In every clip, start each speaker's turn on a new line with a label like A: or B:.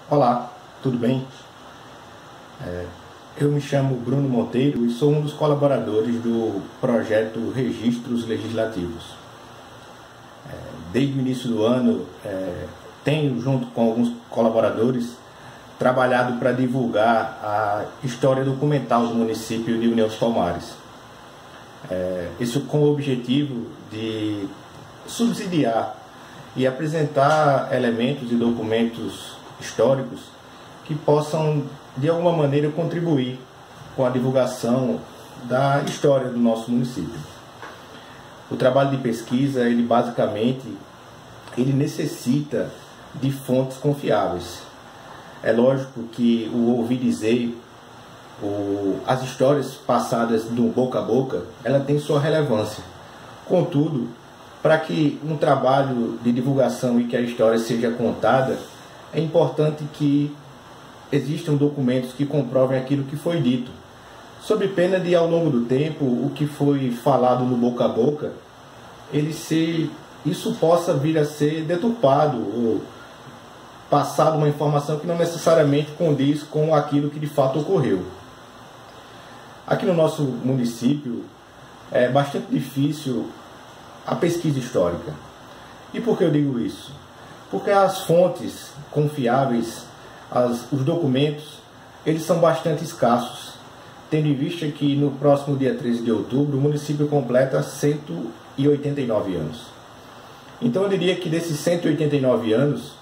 A: Olá, tudo bem? Eu me chamo Bruno Monteiro e sou um dos colaboradores do projeto Registros Legislativos. Desde o início do ano, tenho, junto com alguns colaboradores, trabalhado para divulgar a história documental do município de União dos Palmares. Isso com o objetivo de subsidiar e apresentar elementos e documentos históricos que possam, de alguma maneira, contribuir com a divulgação da história do nosso município. O trabalho de pesquisa, ele necessita de fontes confiáveis. É lógico que o ouvir dizer, as histórias passadas do boca a boca, ela tem sua relevância. Contudo, para que um trabalho de divulgação e que a história seja contada, é importante que existam documentos que comprovem aquilo que foi dito, sob pena de, ao longo do tempo, o que foi falado no boca a boca, isso possa vir a ser deturpado ou passado uma informação que não necessariamente condiz com aquilo que de fato ocorreu. Aqui no nosso município é bastante difícil a pesquisa histórica. E por que eu digo isso? Porque as fontes confiáveis, os documentos, eles são bastante escassos, tendo em vista que no próximo dia 13 de outubro o município completa 189 anos. Então eu diria que desses 189 anos,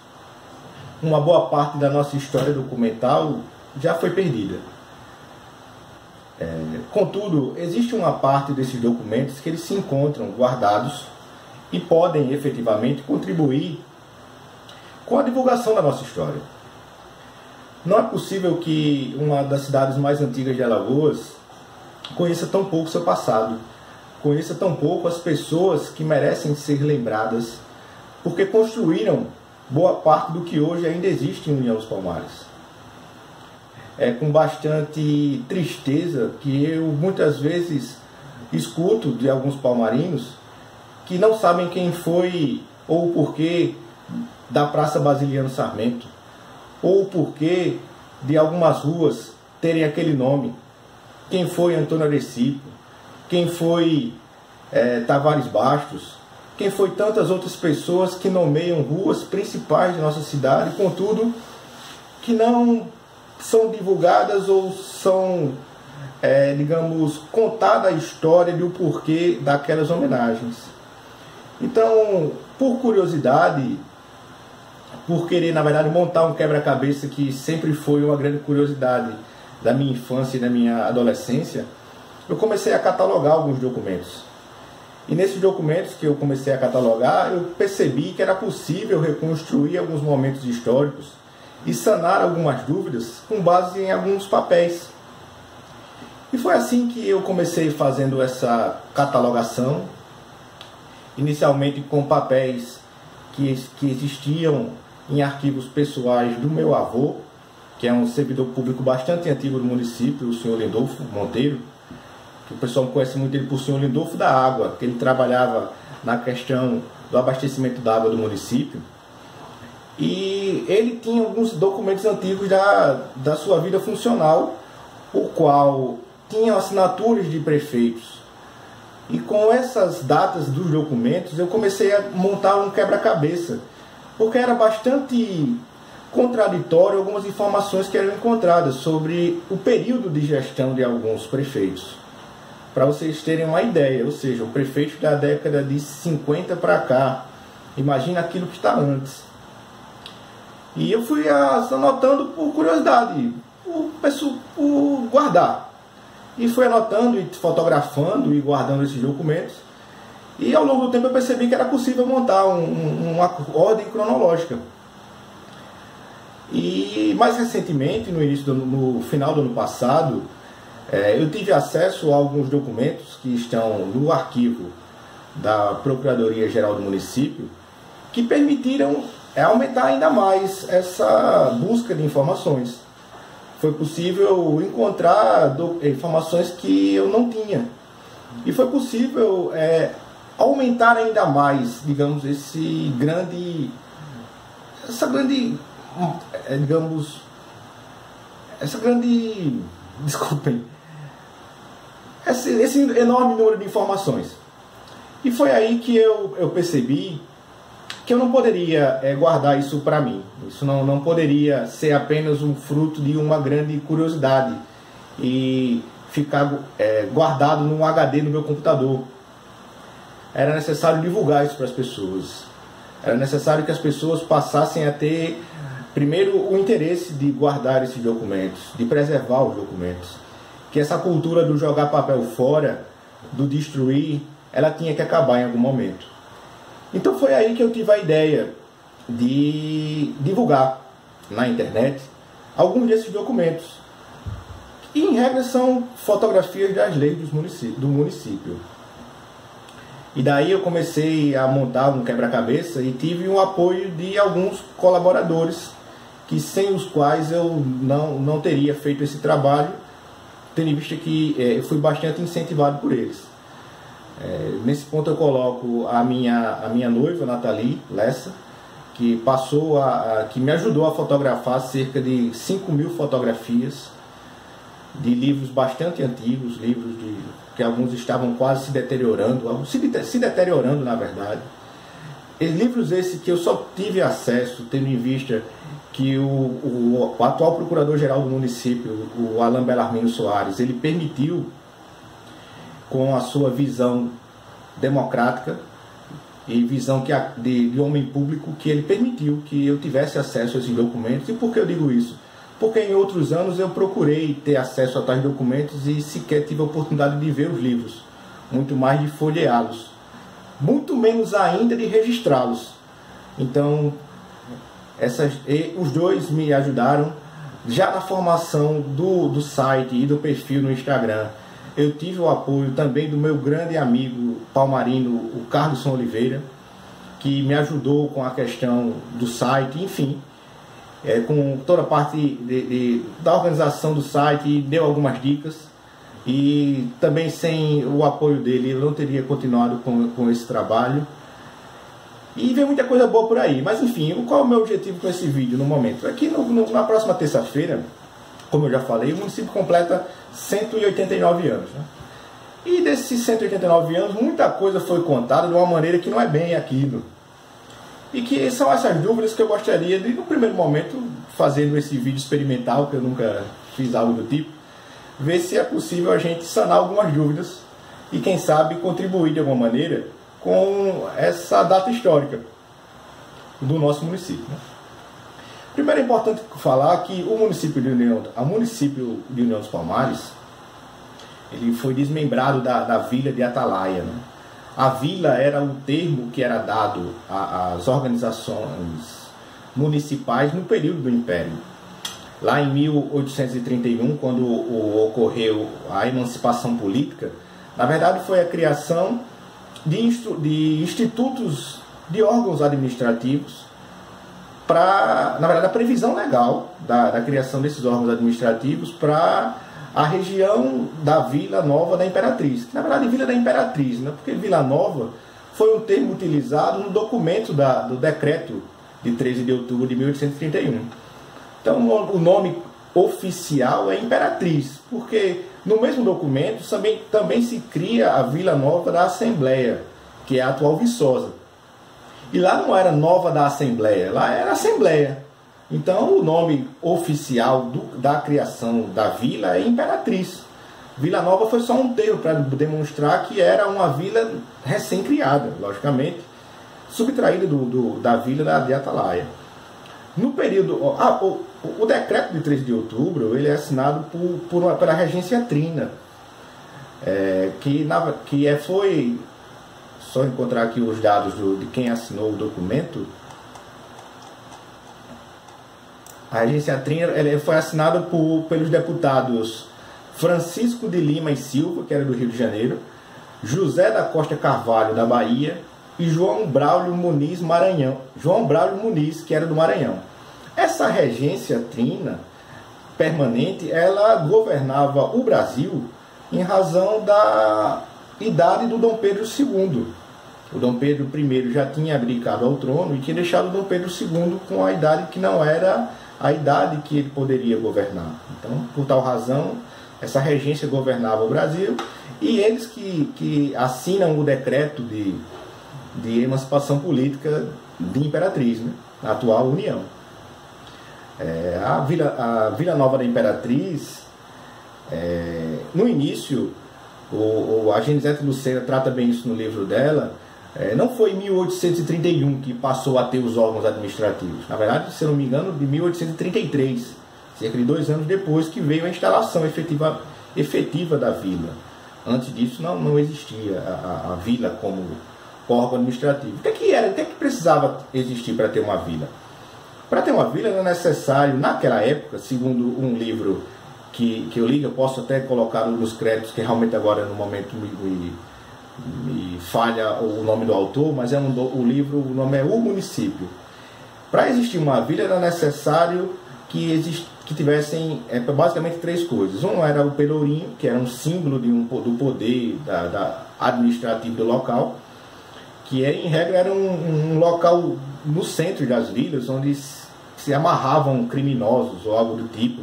A: uma boa parte da nossa história documental já foi perdida. Contudo, existe uma parte desses documentos que eles se encontram guardados e podem efetivamente contribuir com a divulgação da nossa história. Não é possível que uma das cidades mais antigas de Alagoas conheça tão pouco seu passado, conheça tão pouco as pessoas que merecem ser lembradas, porque construíram boa parte do que hoje ainda existe em União dos Palmares. É com bastante tristeza que eu muitas vezes escuto de alguns palmarinos que não sabem quem foi ou o porquê da Praça Basiliano Sarmento, ou o porquê de algumas ruas terem aquele nome, quem foi Antônio Arecipo, quem foi Tavares Bastos, quem foi tantas outras pessoas que nomeiam ruas principais de nossa cidade, contudo, que não são divulgadas ou são, digamos, contada a história do porquê daquelas homenagens. Então, por curiosidade, por querer, na verdade, montar um quebra-cabeça que sempre foi uma grande curiosidade da minha infância e da minha adolescência, eu comecei a catalogar alguns documentos. E nesses documentos que eu comecei a catalogar, eu percebi que era possível reconstruir alguns momentos históricos e sanar algumas dúvidas com base em alguns papéis. E foi assim que eu comecei fazendo essa catalogação, inicialmente com papéis que existiam em arquivos pessoais do meu avô, que é um servidor público bastante antigo do município, o senhor Lindolfo Monteiro, que o pessoal conhece muito ele por senhor Lindolfo da Água, que ele trabalhava na questão do abastecimento da água do município. E ele tinha alguns documentos antigos da sua vida funcional, o qual tinha assinaturas de prefeitos. E com essas datas dos documentos, eu comecei a montar um quebra-cabeça, porque era bastante contraditório algumas informações que eram encontradas sobre o período de gestão de alguns prefeitos. Para vocês terem uma ideia, ou seja, o prefeito da década de 50 para cá, imagina aquilo que está antes. E eu fui anotando por curiosidade, por guardar. E fui anotando e fotografando e guardando esses documentos. E ao longo do tempo eu percebi que era possível montar uma ordem cronológica. E mais recentemente, no final do ano passado, eu tive acesso a alguns documentos que estão no arquivo da Procuradoria-Geral do município, que permitiram aumentar ainda mais essa busca de informações. Foi possível encontrar informações que eu não tinha. E foi possível aumentar ainda mais, digamos, essa grande digamos, essa grande, desculpem, esse enorme número de informações. E foi aí que eu percebi que eu não poderia guardar isso para mim. Isso não poderia ser apenas um fruto de uma grande curiosidade e ficar guardado num HD no meu computador. Era necessário divulgar isso para as pessoas. Era necessário que as pessoas passassem a ter, primeiro, o interesse de guardar esses documentos, de preservar os documentos. Que essa cultura do jogar papel fora, do destruir, ela tinha que acabar em algum momento. Então foi aí que eu tive a ideia de divulgar na internet alguns desses documentos. E, em regra, são fotografias das leis do município. E daí eu comecei a montar um quebra-cabeça e tive o apoio de alguns colaboradores, que sem os quais eu não teria feito esse trabalho, tendo em vista que eu fui bastante incentivado por eles. Nesse ponto eu coloco a minha noiva, Nathalie Lessa, que que me ajudou a fotografar cerca de 5.000 fotografias de livros bastante antigos, livros que alguns estavam quase se deteriorando, alguns se deteriorando na verdade. Livros esses que eu só tive acesso, tendo em vista que o atual procurador-geral do município, o Alain Bellarmino Soares, ele permitiu, com a sua visão democrática e visão de homem público, que ele permitiu que eu tivesse acesso a esses documentos. E por que eu digo isso? Porque em outros anos eu procurei ter acesso a tais documentos e sequer tive a oportunidade de ver os livros, muito mais de folheá-los, muito menos ainda de registrá-los. Então, os dois me ajudaram. Já na formação do site e do perfil no Instagram, eu tive o apoio também do meu grande amigo palmarino, o Carlos Oliveira, que me ajudou com a questão do site, enfim, com toda a parte da organização do site, e deu algumas dicas. E também sem o apoio dele eu não teria continuado com esse trabalho. E vem muita coisa boa por aí. Mas enfim, qual é o meu objetivo com esse vídeo no momento? É que na próxima terça-feira, como eu já falei, o município completa 189 anos. Né? E desses 189 anos, muita coisa foi contada de uma maneira que não é bem aquilo. E que são essas dúvidas que eu gostaria de, no primeiro momento, fazendo esse vídeo experimental, que eu nunca fiz algo do tipo, ver se é possível a gente sanar algumas dúvidas e, quem sabe, contribuir de alguma maneira com essa data histórica do nosso município. Né? Primeiro é importante falar que o município de União dos Palmares, ele foi desmembrado da vila de Atalaia. Né? A vila era um termo que era dado às organizações municipais no período do Império. Lá em 1831, quando ocorreu a emancipação política, na verdade foi a criação de institutos, de órgãos administrativos, na verdade a previsão legal da criação desses órgãos administrativos para a região da Vila Nova da Imperatriz, que na verdade é Vila da Imperatriz, né? Porque Vila Nova foi um termo utilizado no documento do decreto de 13 de outubro de 1831. Então o nome oficial é Imperatriz, porque no mesmo documento também se cria a Vila Nova da Assembleia, que é a atual Viçosa. E lá não era Nova da Assembleia, lá era Assembleia. Então o nome oficial da criação da vila é Imperatriz. Vila Nova foi só um termo para demonstrar que era uma vila recém-criada, logicamente, subtraída da vila de Atalaia. No período... o decreto de 13 de outubro ele é assinado pela Regência Trina, foi... Só encontrar aqui os dados de quem assinou o documento. A Regência Trina foi assinada pelos deputados Francisco de Lima e Silva, que era do Rio de Janeiro, José da Costa Carvalho, da Bahia, e João Braulio Muniz, que era do Maranhão. Essa Regência Trina permanente, ela governava o Brasil em razão da idade do Dom Pedro II. O Dom Pedro I já tinha abdicado ao trono e tinha deixado o Dom Pedro II com a idade que não era a idade que ele poderia governar. Então, por tal razão, essa regência governava o Brasil, e eles que assinam o decreto de emancipação política de Imperatriz, né, a atual União. A Vila Nova da Imperatriz, no início, a Genisete Lucena trata bem isso no livro dela. Não foi em 1831 que passou a ter os órgãos administrativos. Na verdade, se eu não me engano, de 1833, cerca de 2 anos depois, que veio a instalação efetiva da vila. Antes disso não existia a vila como órgão administrativo. O que precisava existir para ter uma vila? Para ter uma vila era necessário, naquela época, segundo um livro que eu li, eu posso até colocar nos créditos, que realmente agora no momento me falha o nome do autor, mas o livro, o nome é O Município. Para existir uma vila era necessário que tivessem basicamente 3 coisas. Um era o pelourinho, que era um símbolo do poder administrativo do local, que em regra era um local no centro das vilas, onde se amarravam criminosos ou algo do tipo,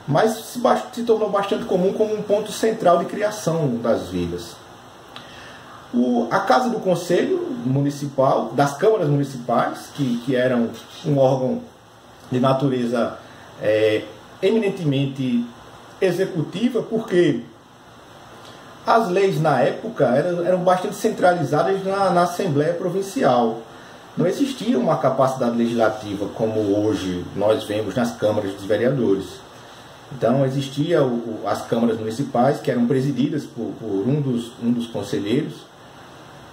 A: mas se tornou bastante comum como um ponto central de criação das vilas. A Casa do Conselho Municipal, das câmaras municipais, que eram um órgão de natureza eminentemente executiva, porque as leis na época eram bastante centralizadas na Assembleia Provincial. Não existia uma capacidade legislativa como hoje nós vemos nas câmaras dos vereadores. Então existia as câmaras municipais, que eram presididas por um dos conselheiros,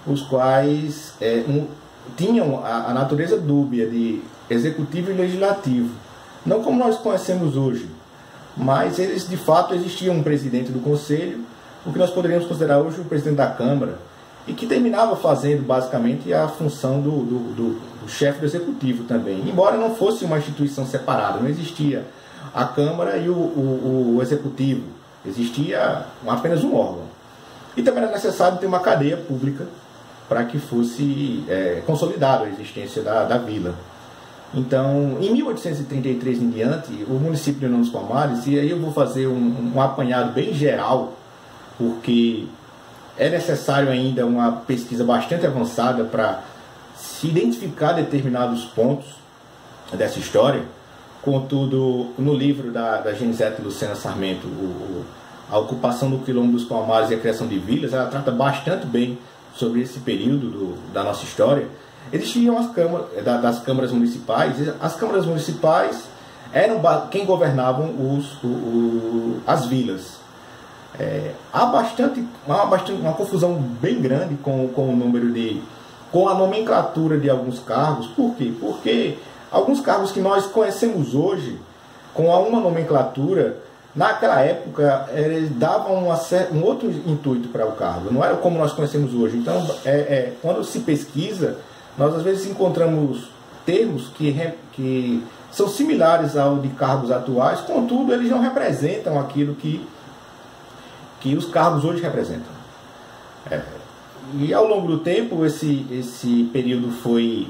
A: os quais tinham a natureza dúbia de executivo e legislativo. Não como nós conhecemos hoje, mas eles de fato existia um presidente do conselho, o que nós poderíamos considerar hoje o presidente da Câmara, e que terminava fazendo basicamente a função do chefe do executivo também, embora não fosse uma instituição separada, não existia a Câmara e o executivo, existia apenas um órgão. E também era necessário ter uma cadeia pública para que fosse consolidada a existência da vila. Então, em 1833 em diante, o município de União dos Palmares, e aí eu vou fazer um apanhado bem geral, porque é necessário ainda uma pesquisa bastante avançada para se identificar determinados pontos dessa história. Contudo, no livro da Genisete Lucena Sarmento, A Ocupação do Quilombo dos Palmares e a Criação de Vilas, ela trata bastante bem sobre esse período da nossa história. Existiam as câmaras das câmaras municipais. As câmaras municipais eram quem governavam as vilas. Há uma confusão bem grande com a nomenclatura de alguns cargos. Por quê? Porque alguns cargos que nós conhecemos hoje, com uma nomenclatura, naquela época eles davam um outro intuito para o cargo, não era como nós conhecemos hoje. Então, quando se pesquisa, nós às vezes encontramos termos que são similares ao de cargos atuais, contudo eles não representam aquilo que os cargos hoje representam. E ao longo do tempo esse período foi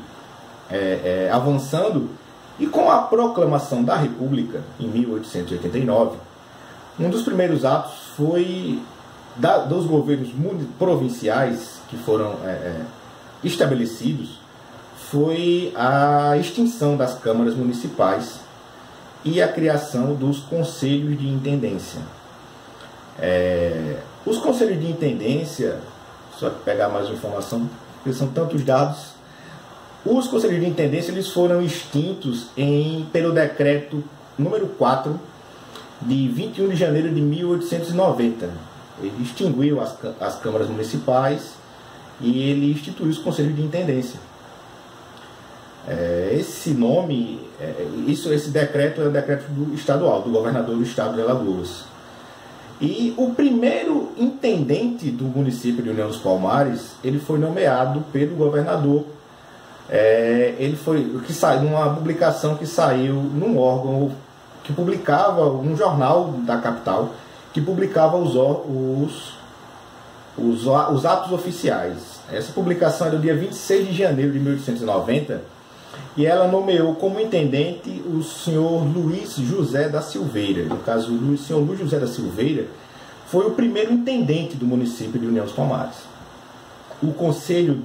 A: avançando, e com a proclamação da República em 1889, um dos primeiros atos foi dos governos provinciais que foram estabelecidos, foi a extinção das câmaras municipais e a criação dos conselhos de intendência. Os conselhos de intendência, só pegar mais informação, porque são tantos dados. Os conselhos de intendência eles foram extintos pelo decreto número 4 de 21 de janeiro de 1890. Ele extinguiu as câmaras municipais e ele instituiu os conselhos de intendência. Esse nome, esse decreto é o decreto estadual, do governador do estado de Alagoas. E o primeiro intendente do município de União dos Palmares, ele foi nomeado pelo governador. Ele foi numa publicação que saiu num órgão que publicava, um jornal da capital, que publicava os atos oficiais. Essa publicação é do dia 26 de janeiro de 1890 e ela nomeou como intendente o senhor Luiz José da Silveira. No caso, o senhor Luiz José da Silveira foi o primeiro intendente do município de União dos Palmares. O conselho,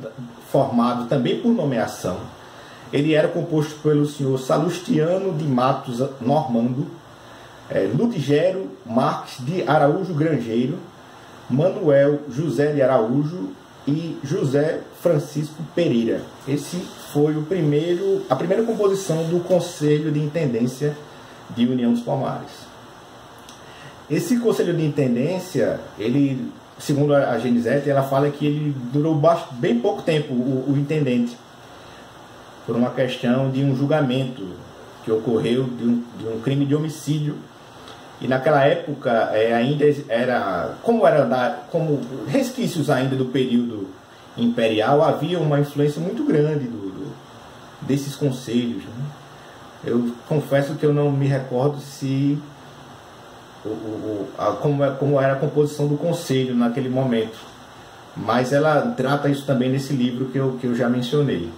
A: formado também por nomeação, ele era composto pelo senhor Salustiano de Matos Normando, Ludigério Marques de Araújo Grangeiro, Manuel José de Araújo e José Francisco Pereira. Esse foi a primeira composição do Conselho de Intendência de União dos Palmares. Esse Conselho de Intendência, ele, segundo a Genisete, ela fala que ele durou bem pouco tempo, o intendente, por uma questão de um julgamento que ocorreu de um crime de homicídio. E naquela época ainda era como resquícios ainda do período imperial, havia uma influência muito grande desses conselhos, né? Eu confesso que eu não me recordo se como era a composição do conselho naquele momento, mas ela trata isso também nesse livro que eu já mencionei.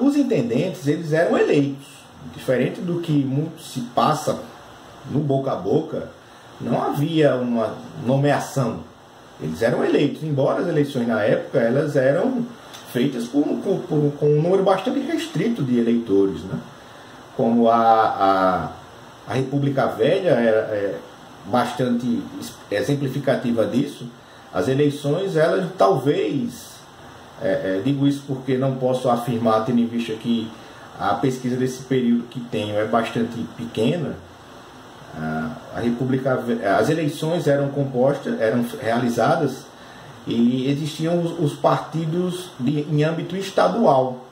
A: Os intendentes, eles eram eleitos. Diferente do que muito se passa no boca a boca, não havia uma nomeação. Eles eram eleitos, embora as eleições na época elas eram feitas com um número bastante restrito de eleitores, né? Como a República Velha era bastante exemplificativa disso. As eleições, elas talvez, digo isso porque não posso afirmar, tendo em vista que a pesquisa desse período que tenho é bastante pequena. As eleições eram realizadas e existiam os partidos em âmbito estadual,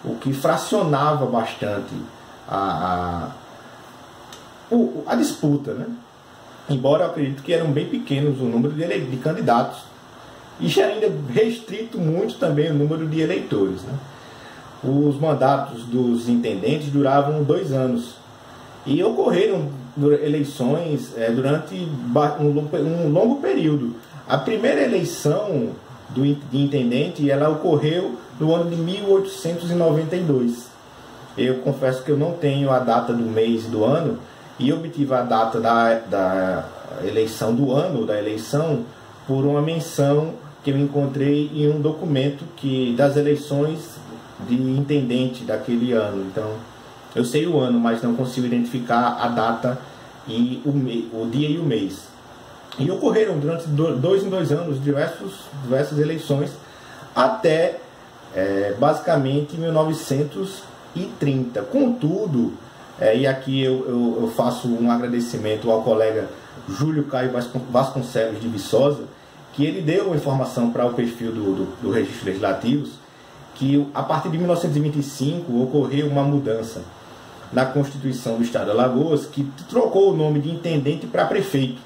A: o que fracionava bastante a disputa, né? Embora eu acredito que eram bem pequenos o número de candidatos, e já ainda restrito muito também o número de eleitores, né? Os mandatos dos intendentes duravam 2 anos e ocorreram eleições durante um longo período. A primeira eleição de intendente, ela ocorreu no ano de 1892. Eu confesso que eu não tenho a data do mês e do ano, e obtive a data da eleição do ano da eleição por uma menção que eu encontrei em um documento das eleições de intendente daquele ano. Então, eu sei o ano, mas não consigo identificar a data e o dia e o mês. E ocorreram durante 2 em 2 anos diversas eleições até basicamente 1930. Contudo, e aqui eu faço um agradecimento ao colega Júlio Caio Vasconcelos de Viçosa, que ele deu uma informação para o perfil do Registro Legislativos, que a partir de 1925 ocorreu uma mudança na Constituição do Estado de Alagoas, que trocou o nome de intendente para prefeito.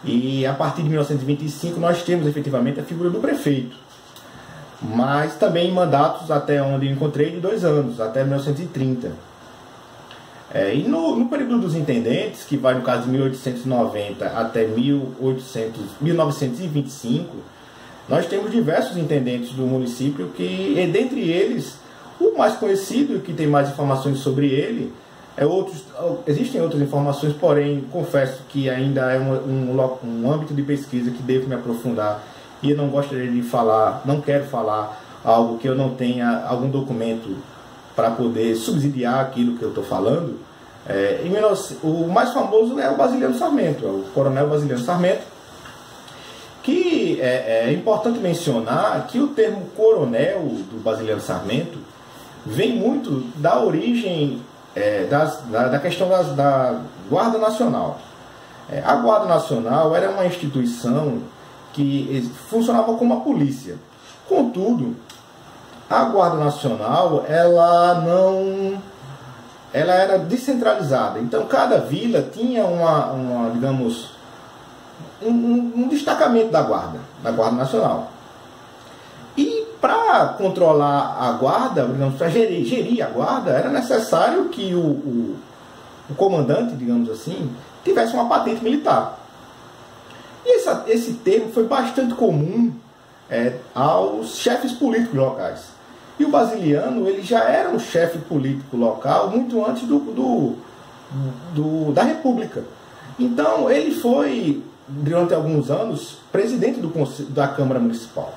A: E a partir de 1925 nós temos efetivamente a figura do prefeito, mas também mandatos, até onde eu encontrei, de 2 anos, até 1930. E no período dos intendentes, que vai no caso de 1890 até 1925, nós temos diversos intendentes do município que, dentre eles, o mais conhecido e que tem mais informações sobre ele, existem outras informações, porém, confesso que ainda é um âmbito de pesquisa que devo me aprofundar, e eu não gostaria de falar, não quero falar algo que eu não tenha algum documento para poder subsidiar aquilo que eu estou falando. O mais famoso é o Basiliano Sarmento, é o Coronel Basiliano Sarmento, que é importante mencionar que o termo coronel do Basiliano Sarmento vem muito da origem da questão da Guarda Nacional. A Guarda Nacional era uma instituição que funcionava como a polícia. Contudo, a Guarda Nacional ela era descentralizada. Então, cada vila tinha digamos, um destacamento da Guarda Nacional. E para controlar a Guarda, digamos, para gerir a Guarda, era necessário que o comandante, digamos assim, tivesse uma patente militar. E esse termo foi bastante comum aos chefes políticos locais. E o Basiliano, ele já era um chefe político local muito antes da República. Então, ele foi, durante alguns anos, presidente da Câmara Municipal.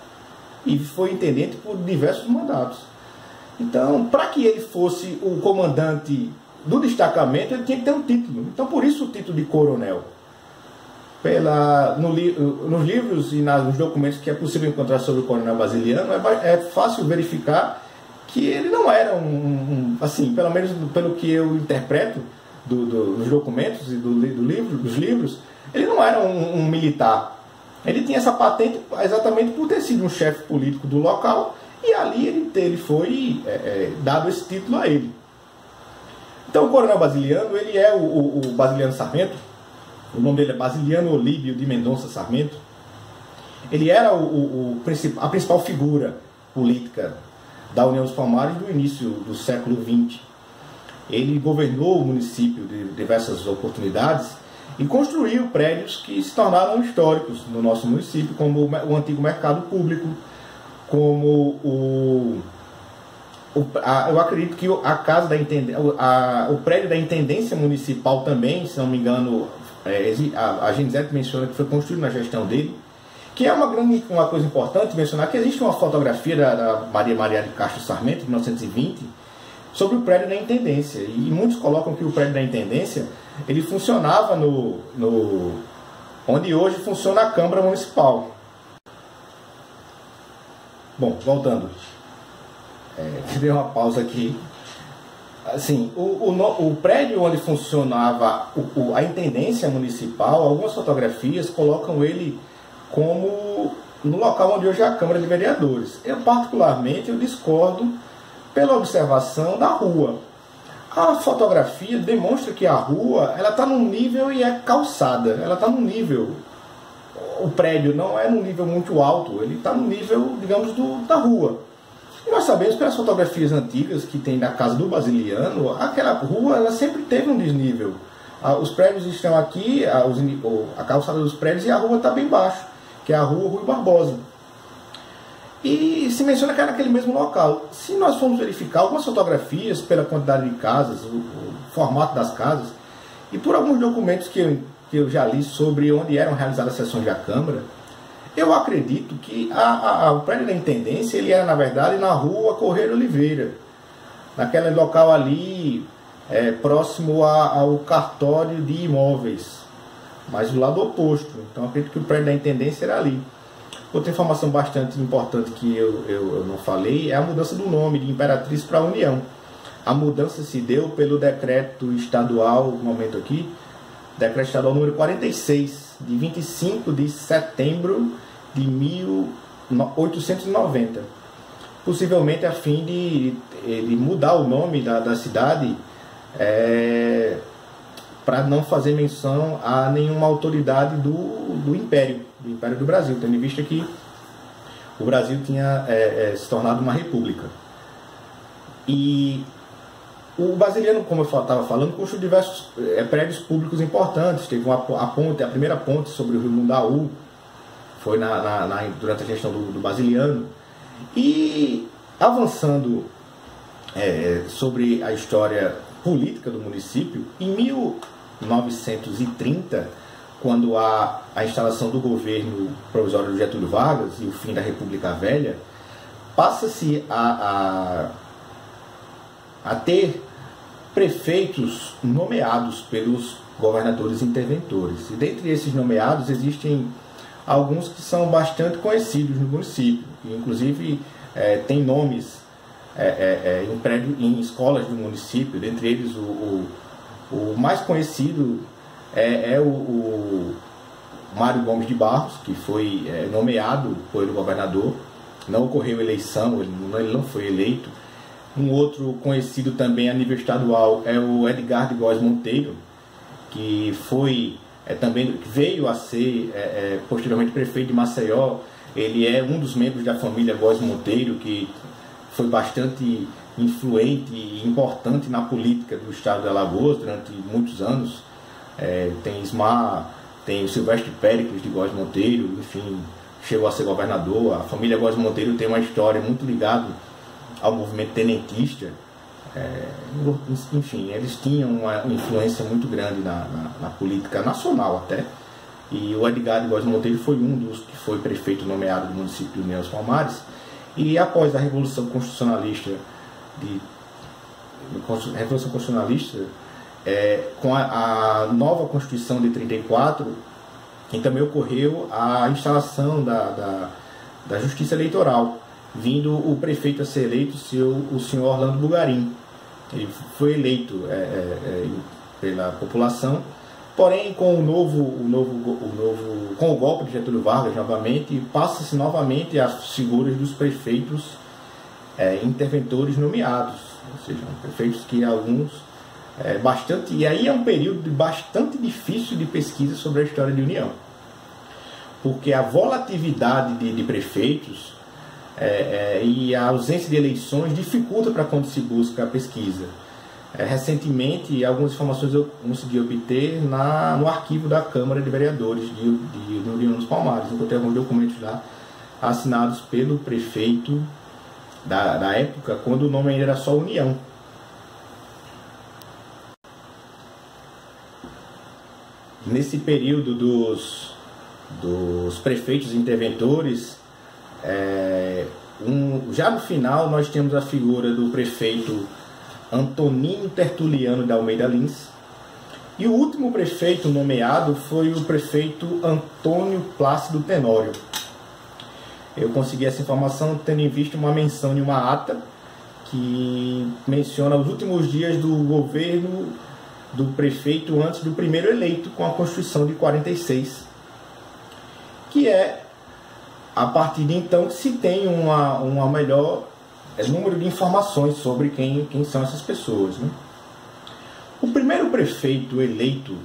A: E foi intendente por diversos mandatos. Então, para que ele fosse o comandante do destacamento, ele tinha que ter um título. Então, por isso o título de coronel. Nos livros e nos documentos que é possível encontrar sobre o coronel Basiliano, é fácil verificar que ele não era assim, pelo menos pelo que eu interpreto dos documentos e dos livros, ele não era um militar. Ele tinha essa patente exatamente por ter sido um chefe político do local, e ali ele foi dado esse título a ele. Então o coronel Basiliano, ele é o Basiliano Sarmento. O nome dele é Basiliano Olíbio de Mendonça Sarmento. Ele era a principal figura política da União dos Palmares do início do século XX. Ele governou o município de diversas oportunidades e construiu prédios que se tornaram históricos no nosso município, como o antigo mercado público, como eu acredito que a casa da o prédio da Intendência Municipal também, se não me engano, a Genisete menciona que foi construído na gestão dele, que é uma coisa importante mencionar que existe uma fotografia da Maria de Castro Sarmento, de 1920, sobre o prédio da Intendência. E muitos colocam que o prédio da Intendência ele funcionava onde hoje funciona a Câmara Municipal. Bom, voltando. Dei uma pausa aqui. Assim, o prédio onde funcionava a Intendência Municipal, algumas fotografias colocam ele como no local onde hoje é a Câmara de Vereadores. Eu particularmente discordo pela observação da rua. A fotografia demonstra que a rua ela está num nível e é calçada. Ela está num nível. O prédio não é num nível muito alto, ele está no nível, digamos, da rua. E nós sabemos pelas fotografias antigas que tem na casa do Basiliano, aquela rua ela sempre teve um desnível. Os prédios estão aqui, a calçada dos prédios, e a rua está bem baixo, que é a rua Rui Barbosa. E se menciona que é naquele mesmo local. Se nós formos verificar algumas fotografias pela quantidade de casas, o formato das casas, e por alguns documentos que eu já li sobre onde eram realizadas as sessões da Câmara, eu acredito que o prédio da Intendência ele era, na verdade, na rua Correia Oliveira, naquele local ali próximo ao cartório de imóveis, mas do lado oposto. Então, acredito que o prédio da Intendência era ali. Outra informação bastante importante que eu não falei é a mudança do nome de Imperatriz para União. A mudança se deu pelo decreto estadual, no momento aqui, decreto estadual número 46, de 25 de setembro de 1890. Possivelmente a fim de mudar o nome da cidade para não fazer menção a nenhuma autoridade do Império do Brasil, tendo em vista que o Brasil tinha se tornado uma república. E o Basiliano, como eu estava falando, construiu diversos prédios públicos importantes. Teve a primeira ponte sobre o Rio Mundaú, foi durante a gestão do Basiliano. E avançando sobre a história política do município, em 1930, quando a instalação do governo provisório de Getúlio Vargas e o fim da República Velha, passa-se a ter prefeitos nomeados pelos governadores interventores. E dentre esses nomeados existem alguns que são bastante conhecidos no município, inclusive tem nomes em escolas do município. Dentre eles o mais conhecido é o Mário Gomes de Barros, que foi nomeado pelo governador. Não ocorreu eleição, ele não foi eleito. Um outro conhecido também a nível estadual é o Edgar de Góes Monteiro, que foi também veio a ser posteriormente prefeito de Maceió. Ele é um dos membros da família Góes Monteiro, que foi bastante influente e importante na política do estado de Alagoas durante muitos anos. Tem Ismar, tem o Silvestre Péricles de Góes Monteiro, enfim, chegou a ser governador. A família Góes Monteiro tem uma história muito ligada ao movimento tenentista, enfim, eles tinham uma influência muito grande na política nacional até. E o Edgar de Góes Monteiro foi um dos que foi prefeito nomeado do município de União dos Palmares. E após a Revolução Constitucionalista, com a nova Constituição de 34, e também ocorreu a instalação da Justiça Eleitoral, vindo o prefeito a ser eleito, o senhor Orlando Bugarim. Ele foi eleito pela população, porém com com o golpe de Getúlio Vargas novamente, passa-se novamente as figuras dos prefeitos interventores nomeados, ou seja, prefeitos que alguns e aí é um período bastante difícil de pesquisa sobre a história de União, porque a volatilidade de prefeitos e a ausência de eleições dificulta para quando se busca a pesquisa. Recentemente, algumas informações eu consegui obter no arquivo da Câmara de Vereadores de União dos Palmares. Encontrei alguns documentos lá assinados pelo prefeito da época, quando o nome ainda era só União. Nesse período dos prefeitos interventores, já no final nós temos a figura do prefeito Antonino Tertuliano de Almeida Lins, e o último prefeito nomeado foi o prefeito Antônio Plácido Tenório. Eu consegui essa informação tendo em vista uma menção de uma ata que menciona os últimos dias do governo do prefeito antes do primeiro eleito com a Constituição de 46, que a partir de então que se tem uma melhor número de informações sobre quem são essas pessoas, né? O primeiro prefeito eleito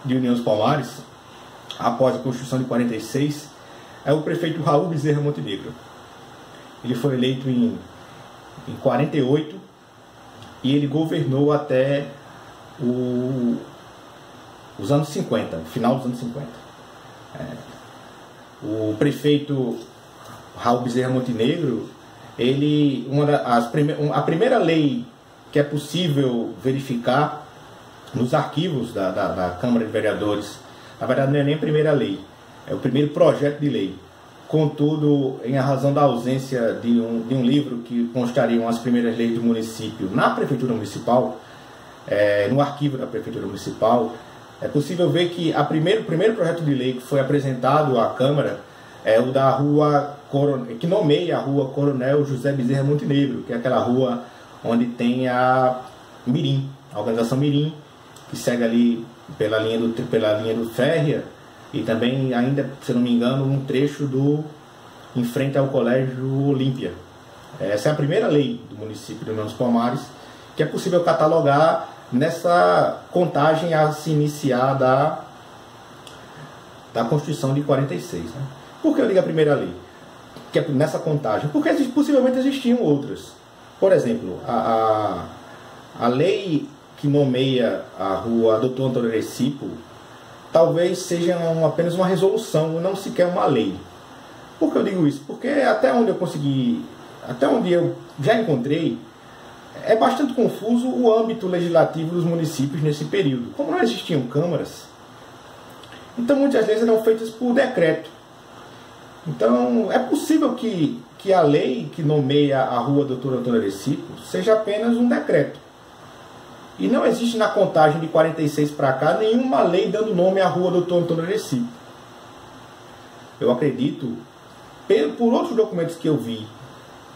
A: de União dos Palmares, após a Constituição de 46, é o prefeito Raul Bezerra Montenegro. Ele foi eleito em 48 e ele governou até os anos 50, final dos anos 50. O prefeito Raul Bezerra Montenegro, a primeira lei que é possível verificar nos arquivos da Câmara de Vereadores, na verdade não é nem a primeira lei, é o primeiro projeto de lei. Contudo, em razão da ausência de um livro que constariam as primeiras leis do município na Prefeitura Municipal, no arquivo da Prefeitura Municipal, é possível ver que o primeiro projeto de lei que foi apresentado à Câmara é o da rua que nomeia a rua Coronel José Bezerra Montenegro, que é aquela rua onde tem a Mirim, a organização Mirim, que segue ali pela linha do Férrea, e também ainda, se não me engano, um trecho em frente ao Colégio Olímpia. Essa é a primeira lei do município de União dos Palmares que é possível catalogar nessa contagem a se iniciar da Constituição de 46. Né? Por que eu digo a primeira lei? Que é nessa contagem? Porque possivelmente existiam outras. Por exemplo, a lei que nomeia a rua Doutor Antônio Recipo talvez seja apenas uma resolução, não sequer uma lei. Por que eu digo isso? Porque até onde eu já encontrei, é bastante confuso o âmbito legislativo dos municípios nesse período. Como não existiam câmaras, então muitas leis eram feitas por decreto. Então é possível que a lei que nomeia a rua Doutor Antônio Recipo seja apenas um decreto. E não existe na contagem de 46 para cá nenhuma lei dando nome à rua Doutor Antônio Recipo. Eu acredito, por outros documentos que eu vi,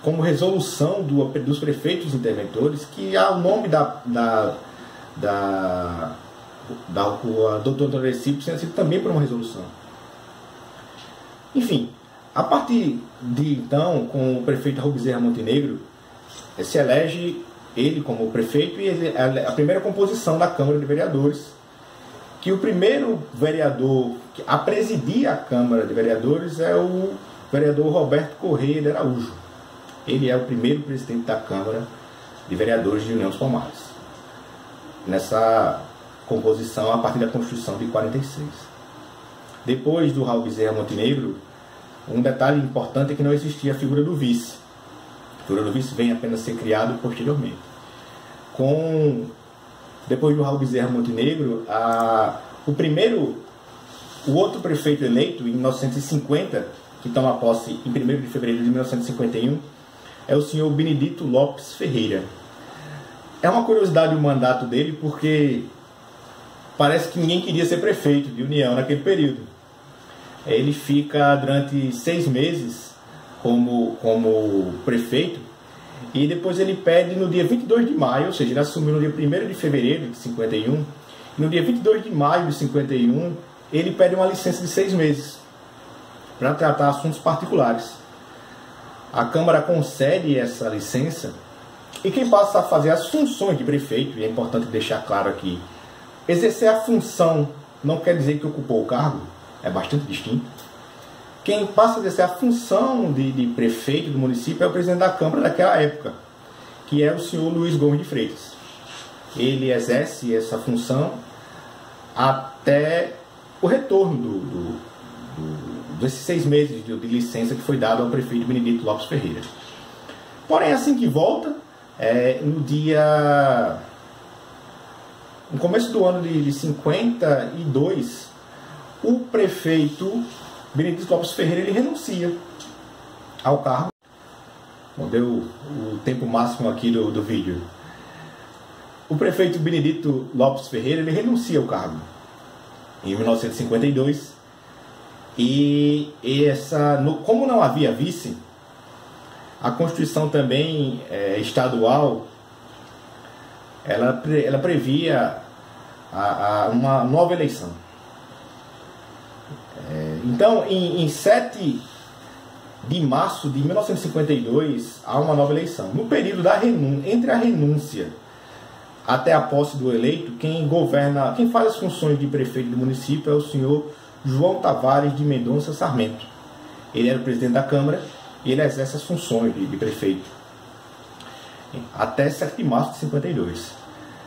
A: como resolução dos prefeitos interventores, que há o nome da rua Doutor Antônio Recipo sendo sido também por uma resolução. Enfim, a partir de então, com o prefeito Raul Bezerra Montenegro, se elege ele como prefeito e a primeira composição da Câmara de Vereadores, que o primeiro vereador a presidir a Câmara de Vereadores é o vereador Roberto Correia de Araújo. Ele é o primeiro presidente da Câmara de Vereadores de União dos Palmares, nessa composição a partir da Constituição de 46. Depois do Raul Bezerra Montenegro, um detalhe importante é que não existia a figura do vice. A figura do vice vem apenas ser criado posteriormente. Depois do Raul Bezerra Montenegro, o outro prefeito eleito em 1950, que toma posse em 1º de fevereiro de 1951, é o senhor Benedito Lopes Ferreira. É uma curiosidade o mandato dele, porque parece que ninguém queria ser prefeito de União naquele período. Ele fica durante 6 meses como prefeito, e depois ele pede no dia 22 de maio, ou seja, ele assumiu no dia 1º de fevereiro de 51, e no dia 22 de maio de 51, ele pede uma licença de 6 meses para tratar assuntos particulares. A Câmara concede essa licença, e quem passa a fazer as funções de prefeito, e é importante deixar claro aqui, exercer a função não quer dizer que ocupou o cargo, é bastante distinto. Quem passa a exercer a função de prefeito do município é o presidente da Câmara daquela época, que é o senhor Luiz Gomes de Freitas. Ele exerce essa função até o retorno desses 6 meses de licença que foi dado ao prefeito Benedito Lopes Ferreira. Porém, assim que volta, no começo do ano de 52, o prefeito Benedito Lopes Ferreira ele renuncia ao cargo. Bom, deu o tempo máximo aqui do vídeo. O prefeito Benedito Lopes Ferreira ele renuncia ao cargo em 1952, como não havia vice, a Constituição também estadual ela previa uma nova eleição. Então, em 7 de março de 1952, há uma nova eleição. No período entre a renúncia até a posse do eleito, quem faz as funções de prefeito do município é o senhor João Tavares de Mendonça Sarmento. Ele era o presidente da Câmara e ele exerce as funções de prefeito até 7 de março de 52.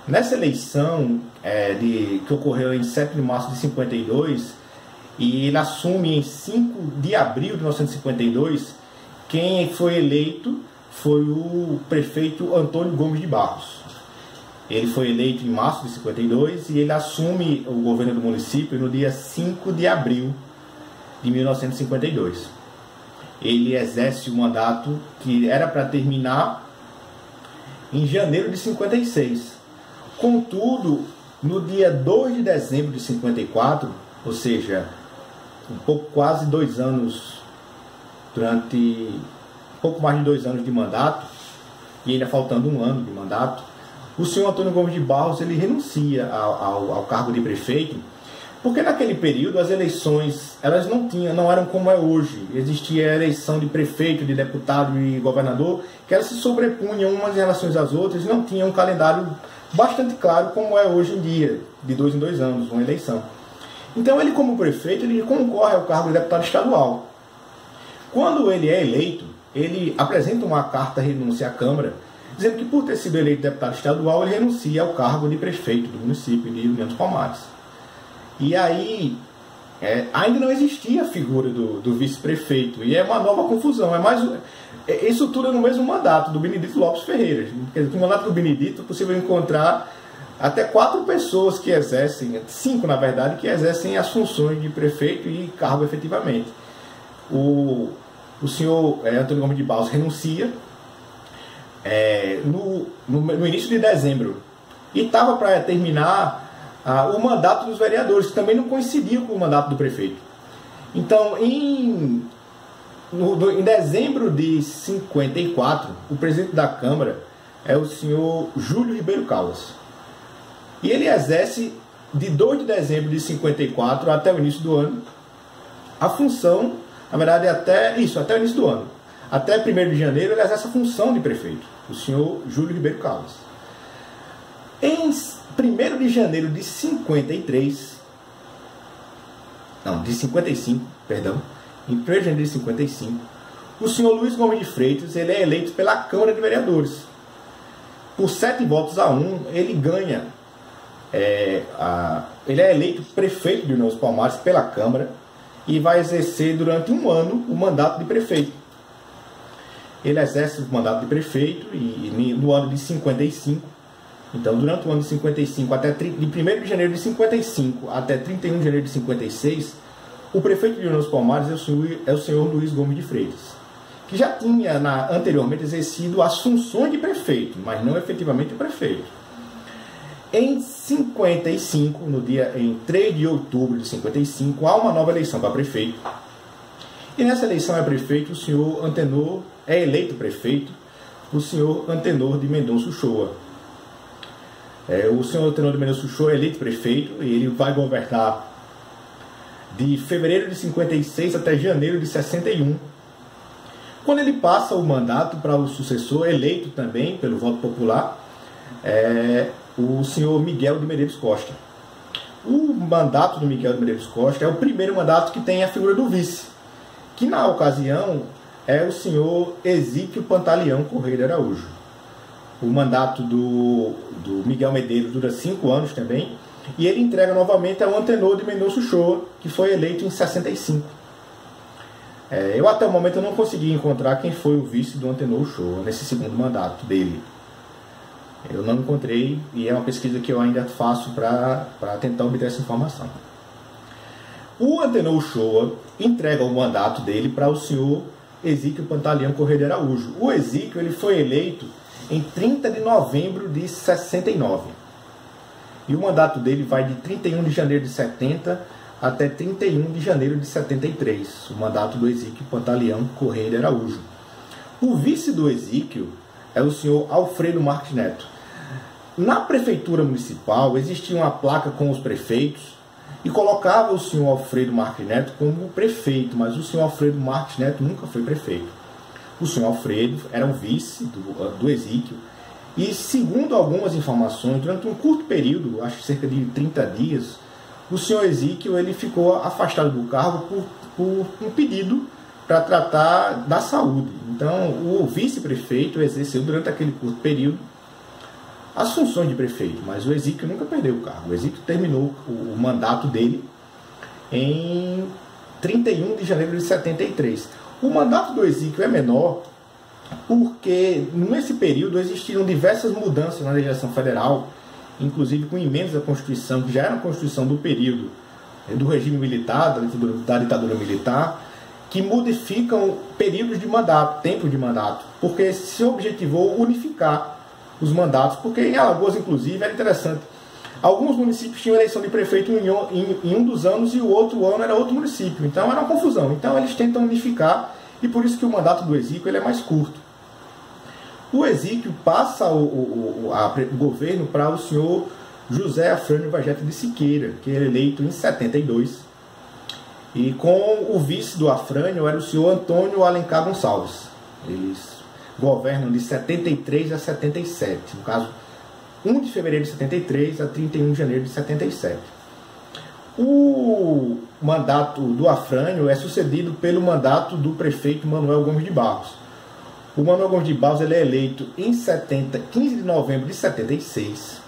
A: Nessa eleição que ocorreu em 7 de março de 52, e ele assume em 5 de abril de 1952, quem foi eleito foi o prefeito Antônio Gomes de Barros. Ele foi eleito em março de 52 e ele assume o governo do município no dia 5 de abril de 1952. Ele exerce o mandato que era para terminar em janeiro de 56. Contudo, no dia 2 de dezembro de 54, ou seja, quase 2 anos, durante pouco mais de 2 anos de mandato, e ainda faltando 1 ano de mandato, o senhor Antônio Gomes de Barros ele renuncia ao cargo de prefeito, porque naquele período as eleições elas não eram como é hoje. Existia a eleição de prefeito, de deputado e governador, que elas se sobrepunham umas em relação às outras e não tinham um calendário bastante claro como é hoje em dia, de 2 em 2 anos, uma eleição. Então ele, como prefeito, ele concorre ao cargo de deputado estadual. Quando ele é eleito, ele apresenta uma carta de renúncia à Câmara, dizendo que por ter sido eleito deputado estadual, ele renuncia ao cargo de prefeito do município de União dos Palmares. E aí, ainda não existia a figura do vice-prefeito, e é uma nova confusão. Isso tudo é no mesmo mandato do Benedito Lopes Ferreira. No mandato do Benedito é possível encontrar até 4 pessoas que exercem, 5 na verdade, que exercem as funções de prefeito e cargo efetivamente. O senhor Antônio Gomes de Barros renuncia no início de dezembro e estava para terminar o mandato dos vereadores, que também não coincidia com o mandato do prefeito. Então, em dezembro de 54, o presidente da Câmara é o senhor Júlio Ribeiro Caldas. E ele exerce de 2 de dezembro de 54 até o início do ano a função, na verdade até o início do ano. Até 1º de janeiro ele exerce a função de prefeito, o senhor Júlio Ribeiro Caldas. Em 1º de janeiro de 55, em 1º de janeiro de 55, o senhor Luiz Gomes de Freitas ele é eleito pela Câmara de Vereadores. Por 7 votos a 1, ele ganha. Ele é eleito prefeito de União dos Palmares pela Câmara e vai exercer durante 1 ano o mandato de prefeito. ele exerce o mandato de prefeito e no ano de 55. Então, durante o ano de 55, de 1º de janeiro de 55 até 31 de janeiro de 56, o prefeito de Jurunas Palmares é o senhor Luiz Gomes de Freitas, que já tinha anteriormente exercido as funções de prefeito, mas não efetivamente o prefeito. Em 55, em 3 de outubro de 55, há uma nova eleição para prefeito. E nessa eleição é prefeito, o senhor Antenor, é eleito prefeito, o senhor Antenor de Mendonça Uchoa. O senhor Antenor de Mendonça Uchoa é eleito prefeito e ele vai governar de fevereiro de 56 até janeiro de 61. Quando ele passa o mandato para o sucessor, eleito também pelo voto popular, o senhor Miguel de Medeiros Costa. O mandato do Miguel de Medeiros Costa é o primeiro mandato que tem a figura do vice, que na ocasião é o senhor Exíquio Pantaleão Correia de Araújo. O mandato do Miguel Medeiros dura 5 anos também, e ele entrega novamente ao Antenor de Mendonça Uchoa, que foi eleito em 65. Eu até o momento eu não consegui encontrar quem foi o vice do Antenor Uchoa nesse segundo mandato dele. Eu não encontrei, e é uma pesquisa que eu ainda faço para tentar obter essa informação. O Antenor Uchoa entrega o mandato dele para o senhor Exíquio Pantaleão Correia de Araújo. O Exíquio ele foi eleito em 30 de novembro de 69. E o mandato dele vai de 31 de janeiro de 70 até 31 de janeiro de 73. O mandato do Exíquio Pantaleão Correia de Araújo. O vice do Exíquio é o senhor Alfredo Marques Neto. Na prefeitura municipal existia uma placa com os prefeitos e colocava o senhor Alfredo Marques Neto como prefeito, mas o senhor Alfredo Marques Neto nunca foi prefeito. O senhor Alfredo era o vice do Exíquio e, segundo algumas informações, durante um curto período, acho que cerca de 30 dias, o senhor Exíquio ele ficou afastado do cargo por um pedido para tratar da saúde. Então, o vice-prefeito exerceu durante aquele curto período as funções de prefeito, mas o Exíquio nunca perdeu o cargo. O Exíquio terminou o mandato dele em 31 de janeiro de 73. O mandato do Exíquio é menor porque nesse período existiram diversas mudanças na legislação federal, inclusive com emendas à Constituição, que já era a Constituição do período do regime militar, da ditadura militar, que modificam períodos de mandato, tempo de mandato, porque se objetivou unificar os mandatos, porque em Alagoas, inclusive, era interessante. Alguns municípios tinham eleição de prefeito em um dos anos e o outro ano era outro município. Então era uma confusão. Então eles tentam unificar e por isso que o mandato do Exíquio ele é mais curto. O Exíquio passa o governo para o senhor José Afrânio Vagete de Siqueira, que é eleito em 72. E com o vice do Afrânio era o senhor Antônio Alencar Gonçalves. Eles governam de 73 a 77, no caso 1 de fevereiro de 73 a 31 de janeiro de 77. O mandato do Afrânio é sucedido pelo mandato do prefeito Manuel Gomes de Barros. O Manuel Gomes de Barros ele é eleito em 15 de novembro de 76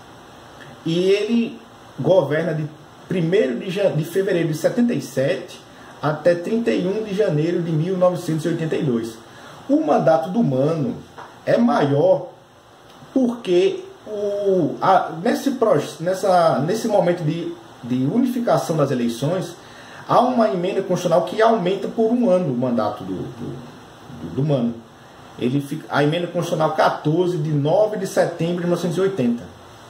A: e ele governa de 1º de fevereiro de 77 até 31 de janeiro de 1982. O mandato do Mano é maior porque nesse momento de unificação das eleições, há uma emenda constitucional que aumenta por um ano o mandato do Mano. A emenda constitucional 14, de 9 de setembro de 1980.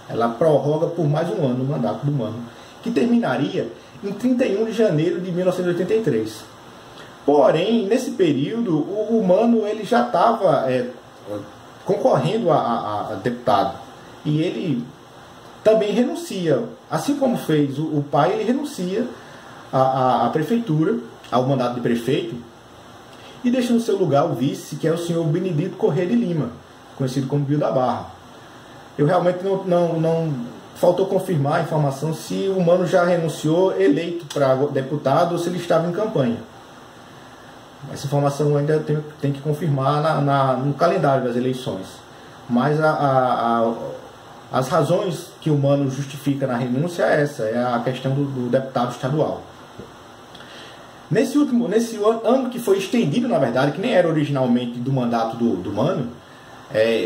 A: Ela prorroga por mais um ano o mandato do Mano, que terminaria em 31 de janeiro de 1983. Porém, nesse período, o Mano ele já estava concorrendo a deputado. E ele também renuncia. Assim como fez o pai, ele renuncia à prefeitura, ao mandato de prefeito, e deixa no seu lugar o vice, que é o senhor Benedito Corrêa de Lima, conhecido como Bio da Barra. Eu realmente não faltou confirmar a informação se o Mano já renunciou eleito para deputado ou se ele estava em campanha. Essa informação ainda tem que confirmar no calendário das eleições. Mas as razões que o Mano justifica na renúncia é essa, é a questão do deputado estadual. Nesse ano que foi estendido, na verdade, que nem era originalmente do mandato do Mano,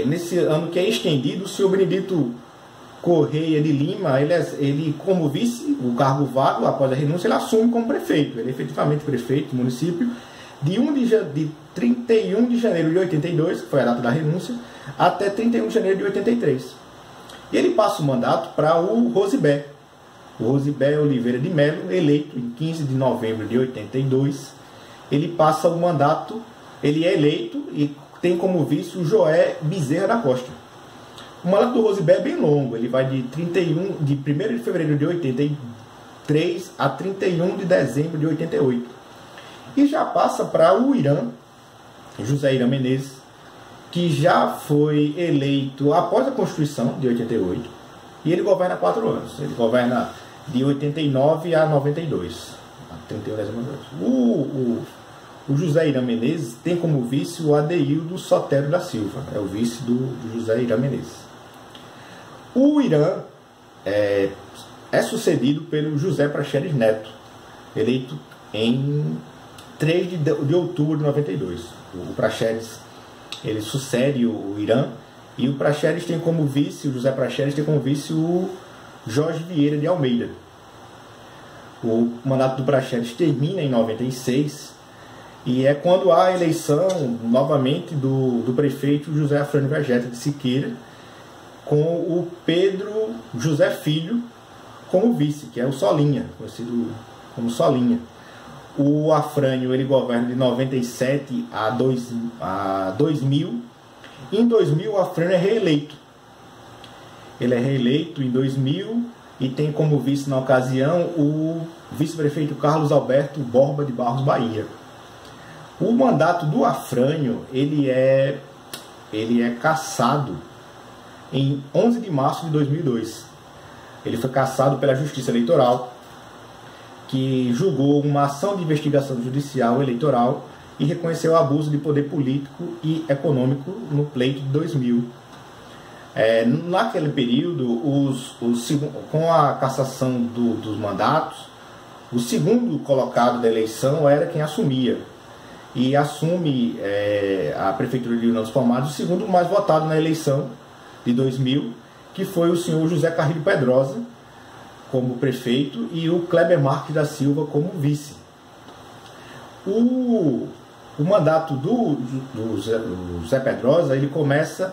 A: nesse ano que é estendido, o senhor Benedito Correia de Lima, ele como vice, o cargo vago, após a renúncia, ele assume como prefeito. Ele é efetivamente prefeito do município de 31 de janeiro de 82, que foi a data da renúncia, até 31 de janeiro de 83. E ele passa o mandato para o Rosibé. O Rosibé Oliveira de Melo, eleito em 15 de novembro de 82. Ele passa o mandato, ele é eleito e tem como vice o Joé Bezerra da Costa. O mandato do Rosibé é bem longo, ele vai de 1º de fevereiro de 83 a 31 de dezembro de 88. E já passa para o Irã, José Irã Menezes, que já foi eleito após a Constituição de 88, e ele governa 4 anos. Ele governa de 89 a 92, a 31 de dezembro. O José Irã Menezes tem como vice o Adeildo Sotero da Silva, é o vice do José Irã Menezes. O Irã é sucedido pelo José Praxedes Neto, eleito em 3 de outubro de 92. O Praxedes, ele sucede o Irã, e o Praxedes tem como vice, o José Praxedes tem como vice o Jorge Vieira de Almeida. O mandato do Praxedes termina em 96, e é quando há a eleição novamente do prefeito José Afrânio Vegeta de Siqueira, com o Pedro José Filho como vice, que é o Solinha, conhecido como Solinha. O Afrânio, ele governa de 97 a 2000. E em 2000 o Afrânio é reeleito. Ele é reeleito em 2000 e tem como vice na ocasião o vice-prefeito Carlos Alberto Borba de Barros Bahia. O mandato do Afrânio, ele é cassado em 11 de março de 2002. Ele foi cassado pela Justiça Eleitoral, que julgou uma ação de investigação judicial eleitoral e reconheceu o abuso de poder político e econômico no pleito de 2000. Naquele período, com a cassação dos mandatos, o segundo colocado da eleição era quem assumia. E assume a Prefeitura de União dos Palmares, o segundo mais votado na eleição de 2000, que foi o senhor José Carrilho Pedrosa como prefeito e o Kleber Marques da Silva como vice. O mandato do Zé Pedrosa, ele começa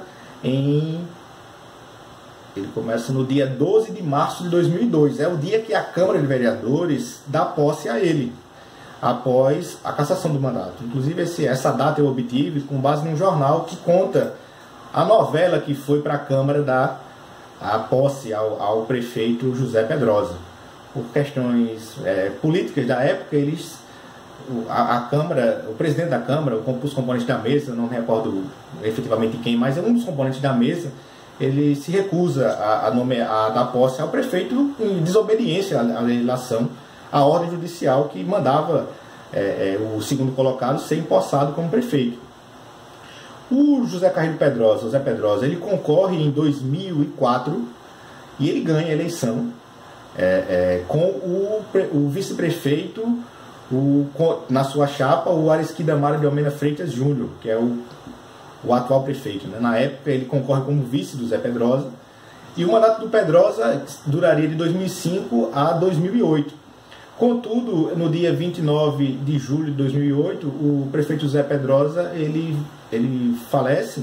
A: no dia 12 de março de 2002. É o dia que a Câmara de Vereadores dá posse a ele, após a cassação do mandato. Inclusive, essa data eu obtive com base num jornal que conta a novela que foi para a Câmara dar a posse ao prefeito José Pedrosa. Por questões políticas da época, a Câmara, o presidente da Câmara, os componentes da mesa, não me recordo efetivamente quem, mas é um dos componentes da mesa, ele se recusa a dar posse ao prefeito em desobediência à legislação, à ordem judicial que mandava o segundo colocado ser empossado como prefeito. O José Carrilho Pedrosa, o Zé Pedrosa, ele concorre em 2004 e ele ganha a eleição com o vice-prefeito, na sua chapa, o Aristides Amaro de Almeida Freitas Júnior, que é o atual prefeito. Na época, ele concorre como vice do Zé Pedrosa, e o mandato do Pedrosa duraria de 2005 a 2008. Contudo, no dia 29 de julho de 2008, o prefeito Zé Pedrosa ele falece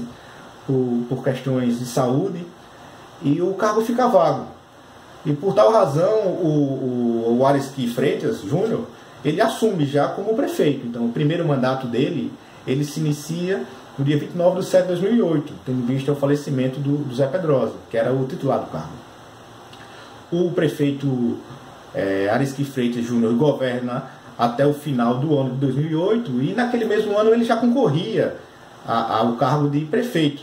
A: por questões de saúde e o cargo fica vago. E por tal razão, o Aristides Freitas Júnior, ele assume já como prefeito. Então, o primeiro mandato dele, ele se inicia no dia 29 de setembro de 2008, tendo visto o falecimento do Zé Pedrosa, que era o titular do cargo. O prefeito Aristides Freitas Júnior governa até o final do ano de 2008, e naquele mesmo ano ele já concorria ao cargo de prefeito.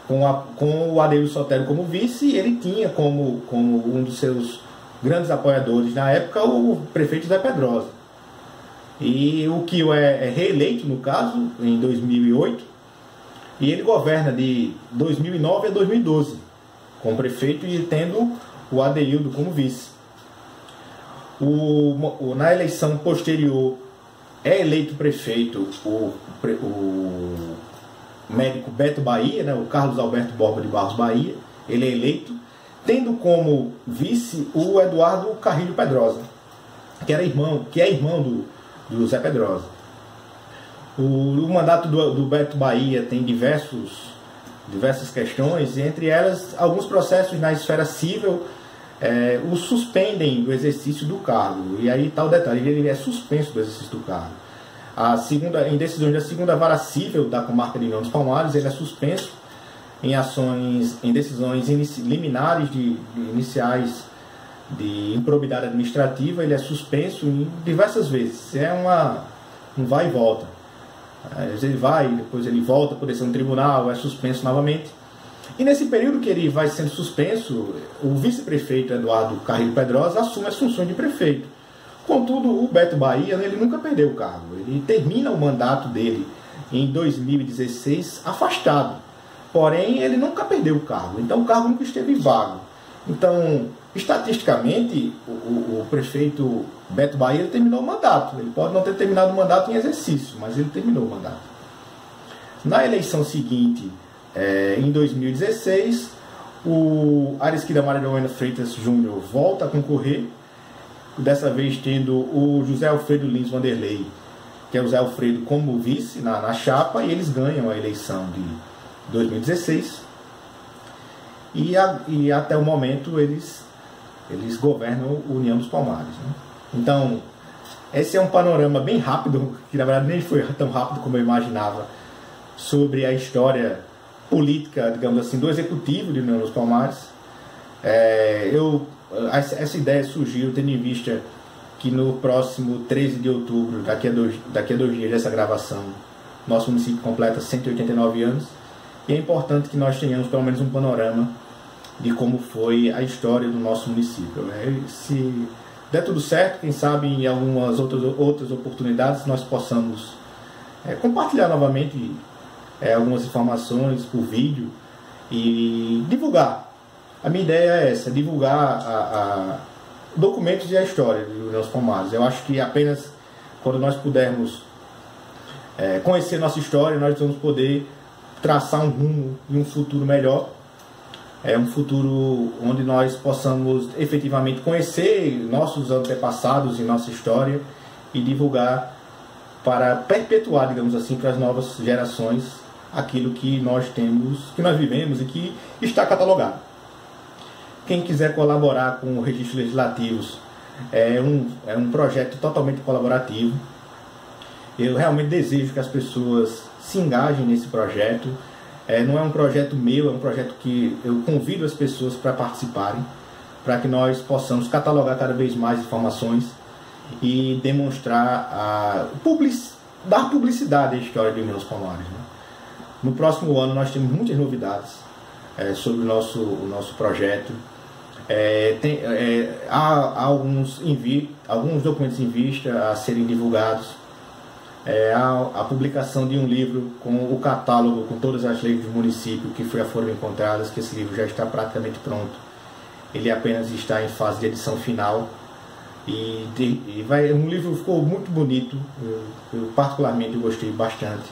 A: Com o Adeildo Sotero como vice, ele tinha como um dos seus grandes apoiadores na época o prefeito Zé Pedrosa. E o Kio é reeleito, no caso, em 2008, e ele governa de 2009 a 2012 como prefeito e tendo o Adeildo como vice. Na eleição posterior é eleito prefeito o médico Beto Bahia, né, o Carlos Alberto Borba de Barros Bahia, ele é eleito, tendo como vice o Eduardo Carrilho Pedrosa, que é irmão do Zé Pedrosa. O mandato do Beto Bahia tem diversas questões, e entre elas alguns processos na esfera civil o suspendem do exercício do cargo. E aí está o detalhe, ele é suspenso do exercício do cargo. Em decisões da segunda vara civil da comarca de União dos Palmares, ele é suspenso em decisões liminares iniciais de improbidade administrativa, ele é suspenso em diversas vezes. É um vai e volta. Às vezes ele vai, depois ele volta por decisão do tribunal, é suspenso novamente. E nesse período que ele vai sendo suspenso, o vice-prefeito Eduardo Carrilho Pedrosa assume as funções de prefeito. Contudo, o Beto Bahia, ele nunca perdeu o cargo. Ele termina o mandato dele em 2016 afastado. Porém, ele nunca perdeu o cargo. Então, o cargo nunca esteve vago. Então, estatisticamente, o prefeito Beto Bahia ele terminou o mandato. Ele pode não ter terminado o mandato em exercício, mas ele terminou o mandato. Na eleição seguinte, em 2016, o Ariskida Maranhão Freitas Júnior volta a concorrer, dessa vez tendo o José Alfredo Lins Vanderlei, que é o José Alfredo, como vice na chapa, e eles ganham a eleição de 2016. E até o momento eles governam a União dos Palmares, né? Então, esse é um panorama bem rápido, que na verdade nem foi tão rápido como eu imaginava, sobre a história política, digamos assim, do executivo de União dos Palmares. Essa ideia surgiu tendo em vista que no próximo 13 de outubro, daqui a 2 dias dessa gravação, nosso município completa 189 anos, e é importante que nós tenhamos pelo menos um panorama de como foi a história do nosso município. Se der tudo certo, quem sabe em algumas outras oportunidades nós possamos compartilhar novamente algumas informações por vídeo e divulgar. A minha ideia é essa, divulgar documentos e a história de União dos Palmares. Eu acho que apenas quando nós pudermos conhecer nossa história, nós vamos poder traçar um rumo e um futuro melhor. Um futuro onde nós possamos efetivamente conhecer nossos antepassados e nossa história e divulgar para perpetuar, digamos assim, para as novas gerações aquilo que nós temos, que nós vivemos e que está catalogado. Quem quiser colaborar com o Registros Legislativos é um projeto totalmente colaborativo. Eu realmente desejo que as pessoas se engajem nesse projeto. Não é um projeto meu, é um projeto que eu convido as pessoas para participarem, para que nós possamos catalogar cada vez mais informações e demonstrar, dar publicidade à história de União dos Palmares, né? No próximo ano nós temos muitas novidades sobre o nosso projeto. Há alguns documentos em vista a serem divulgados. A publicação de um livro com o catálogo, com todas as leis do município que foram encontradas, que esse livro já está praticamente pronto. Ele apenas está em fase de edição final. Um livro ficou muito bonito, eu particularmente gostei bastante.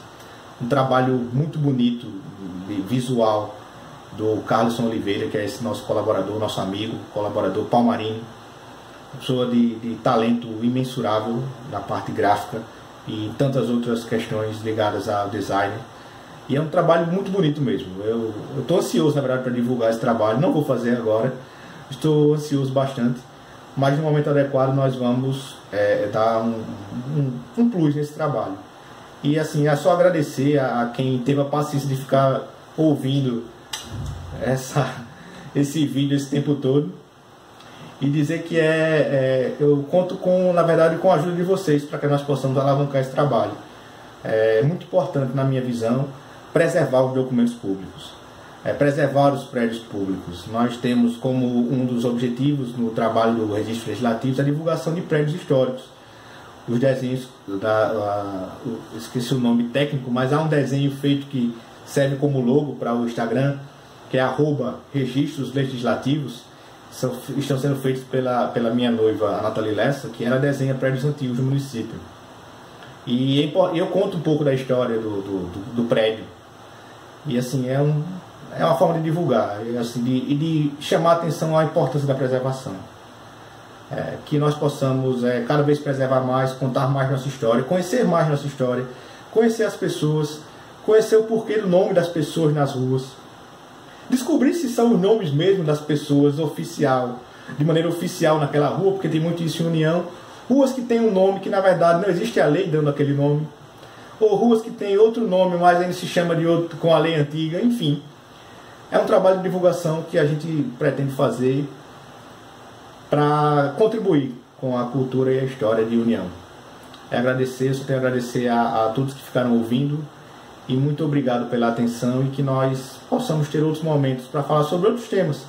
A: Um trabalho muito bonito, visual, do Carlson Oliveira, que é esse nosso colaborador, nosso amigo, colaborador palmarino. Uma pessoa de talento imensurável na parte gráfica e tantas outras questões ligadas ao design. E é um trabalho muito bonito mesmo. Eu estou ansioso, na verdade, para divulgar esse trabalho. Não vou fazer agora, estou ansioso bastante, mas no momento adequado nós vamos dar um plus nesse trabalho. E assim, é só agradecer a quem teve a paciência de ficar ouvindo esse vídeo esse tempo todo. E dizer que eu conto na verdade com a ajuda de vocês para que nós possamos alavancar esse trabalho. É muito importante, na minha visão, preservar os documentos públicos, preservar os prédios públicos. Nós temos como um dos objetivos no trabalho do Registro Legislativo a divulgação de prédios históricos. Os desenhos, esqueci o nome técnico, mas há um desenho feito que serve como logo para o Instagram, que é @registroslegislativos. estão sendo feitos pela minha noiva, a Nathalie Lessa, que ela desenha prédios antigos do município. E eu conto um pouco da história do prédio. E assim, é uma forma de divulgar e assim, de chamar a atenção à importância da preservação. Que nós possamos cada vez preservar mais, contar mais nossa história, conhecer mais nossa história, conhecer as pessoas, conhecer o porquê do nome das pessoas nas ruas, descobrir se são os nomes mesmo das pessoas de maneira oficial naquela rua, porque tem muito isso em União. Ruas que têm um nome que na verdade não existe a lei dando aquele nome, ou ruas que têm outro nome, mas ainda se chama de outro com a lei antiga, enfim. É um trabalho de divulgação que a gente pretende fazer para contribuir com a cultura e a história de União. Só tenho a agradecer a todos que ficaram ouvindo e muito obrigado pela atenção e que nós possamos ter outros momentos para falar sobre outros temas.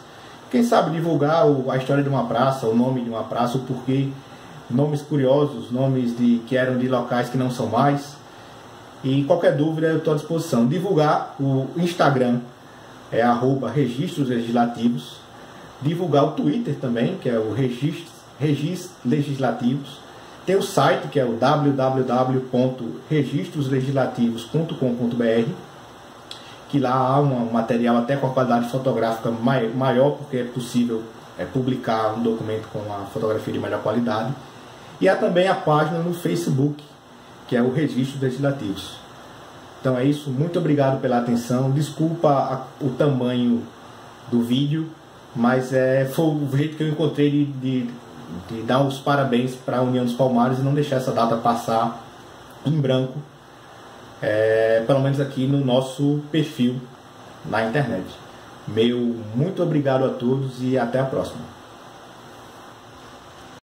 A: Quem sabe divulgar a história de uma praça, o nome de uma praça, o porquê, nomes curiosos, nomes que eram de locais que não são mais. E qualquer dúvida eu estou à disposição. Divulgar o Instagram, @registros legislativos. Divulgar o Twitter também, que é o Regis Legislativos. Tem o site, que é o www.registroslegislativos.com.br, que lá há um material até com a qualidade fotográfica maior, porque é possível publicar um documento com a fotografia de melhor qualidade. E há também a página no Facebook, que é o Registros Legislativos. Então é isso, muito obrigado pela atenção. Desculpa o tamanho do vídeo, mas foi o jeito que eu encontrei de dar os parabéns para a União dos Palmares e não deixar essa data passar em branco, pelo menos aqui no nosso perfil na internet. Meu muito obrigado a todos e até a próxima.